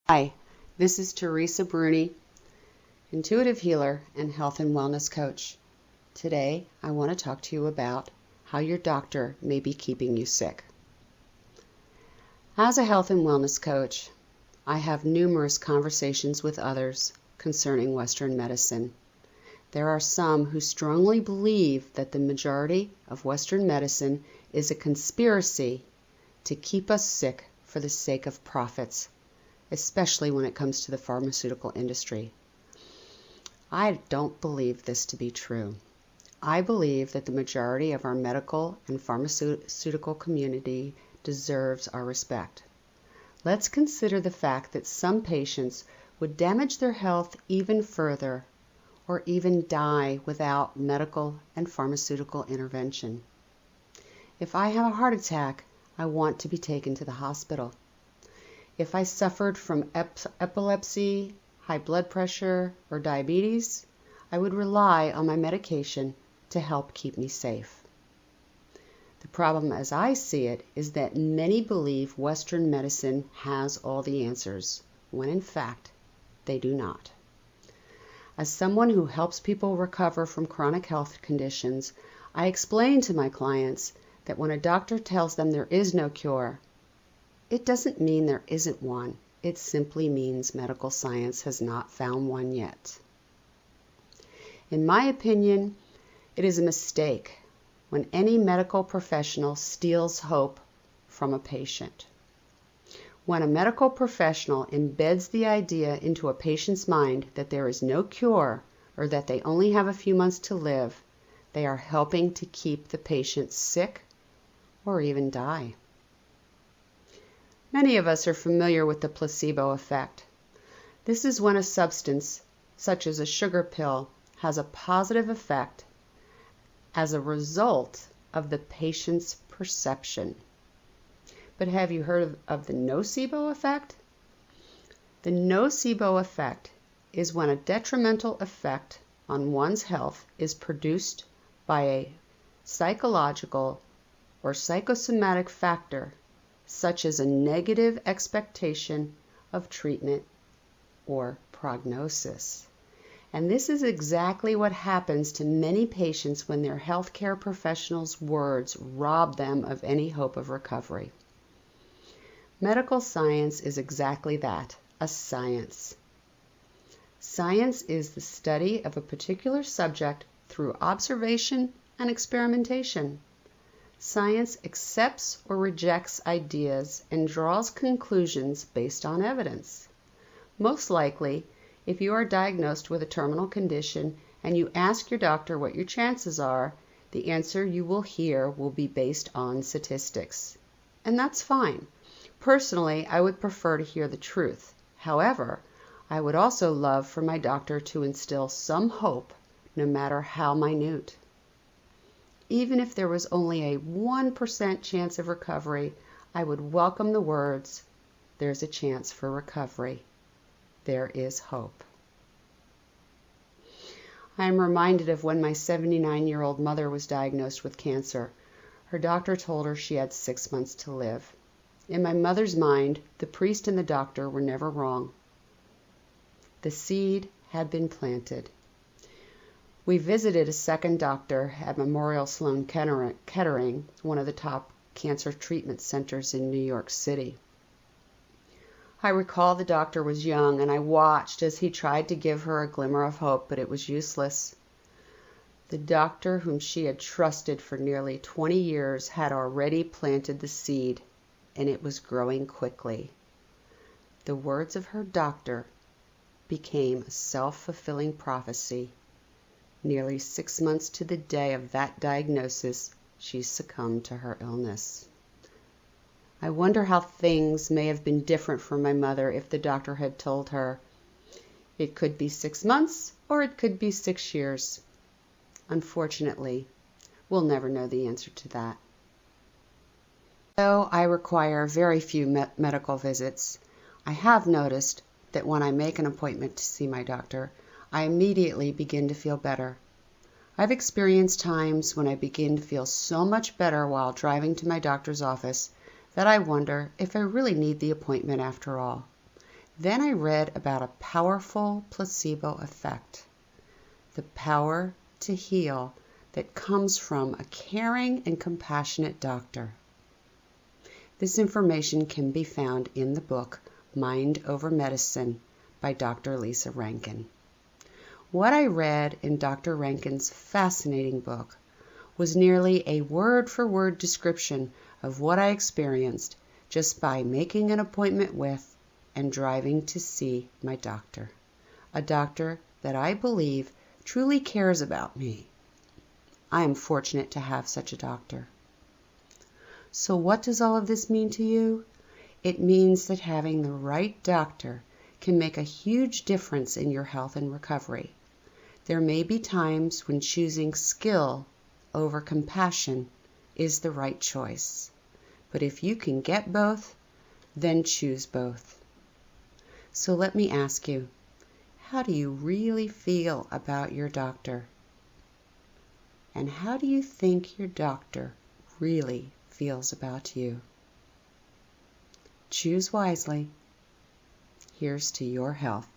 Hi, this is Teresa Bruni, intuitive healer and health and wellness coach. Today, I want to talk to you about how your doctor may be keeping you sick. As a health and wellness coach, I have numerous conversations with others concerning Western medicine. There are some who strongly believe that the majority of Western medicine is a conspiracy to keep us sick for the sake of profits, especially when it comes to the pharmaceutical industry. I don't believe this to be true. I believe that the majority of our medical and pharmaceutical community deserves our respect. Let's consider the fact that some patients would damage their health even further or even die without medical and pharmaceutical intervention. If I have a heart attack, I want to be taken to the hospital. If I suffered from epilepsy, high blood pressure, or diabetes, I would rely on my medication to help keep me safe. The problem as I see it is that many believe Western medicine has all the answers, when in fact, they do not. As someone who helps people recover from chronic health conditions, I explain to my clients that when a doctor tells them there is no cure, it doesn't mean there isn't one. It simply means medical science has not found one yet. In my opinion, it is a mistake when any medical professional steals hope from a patient. When a medical professional embeds the idea into a patient's mind that there is no cure or that they only have a few months to live, they are helping to keep the patient sick or even die. Many of us are familiar with the placebo effect. This is when a substance, such as a sugar pill, has a positive effect as a result of the patient's perception. But have you heard of the nocebo effect? The nocebo effect is when a detrimental effect on one's health is produced by a psychological or psychosomatic factor, such as a negative expectation of treatment or prognosis. And this is exactly what happens to many patients when their healthcare professionals' words rob them of any hope of recovery. Medical science is exactly that, a science. Science is the study of a particular subject through observation and experimentation. Science accepts or rejects ideas and draws conclusions based on evidence. Most likely, if you are diagnosed with a terminal condition and you ask your doctor what your chances are, the answer you will hear will be based on statistics. And that's fine. Personally, I would prefer to hear the truth. However, I would also love for my doctor to instill some hope, no matter how minute. Even if there was only a 1% chance of recovery, I would welcome the words, "There's a chance for recovery. There is hope." I am reminded of when my 79-year-old mother was diagnosed with cancer. Her doctor told her she had 6 months to live. In my mother's mind, the priest and the doctor were never wrong. The seed had been planted. We visited a second doctor at Memorial Sloan Kettering, one of the top cancer treatment centers in New York City. I recall the doctor was young, and I watched as he tried to give her a glimmer of hope, but it was useless. The doctor whom she had trusted for nearly 20 years had already planted the seed, and it was growing quickly. The words of her doctor became a self-fulfilling prophecy. Nearly 6 months to the day of that diagnosis, she succumbed to her illness. I wonder how things may have been different for my mother if the doctor had told her, "It could be 6 months or it could be 6 years." Unfortunately, we'll never know the answer to that. Though I require very few medical visits, I have noticed that when I make an appointment to see my doctor, I immediately begin to feel better. I've experienced times when I begin to feel so much better while driving to my doctor's office that I wonder if I really need the appointment after all. Then I read about a powerful placebo effect, the power to heal that comes from a caring and compassionate doctor. This information can be found in the book Mind Over Medicine by Dr. Lisa Rankin. What I read in Dr. Rankin's fascinating book was nearly a word-for-word description of what I experienced just by making an appointment with and driving to see my doctor, a doctor that I believe truly cares about me. I am fortunate to have such a doctor. So what does all of this mean to you? It means that having the right doctor can make a huge difference in your health and recovery. There may be times when choosing skill over compassion is the right choice. But if you can get both, then choose both. So let me ask you, how do you really feel about your doctor? And how do you think your doctor really feels about you? Choose wisely. Here's to your health.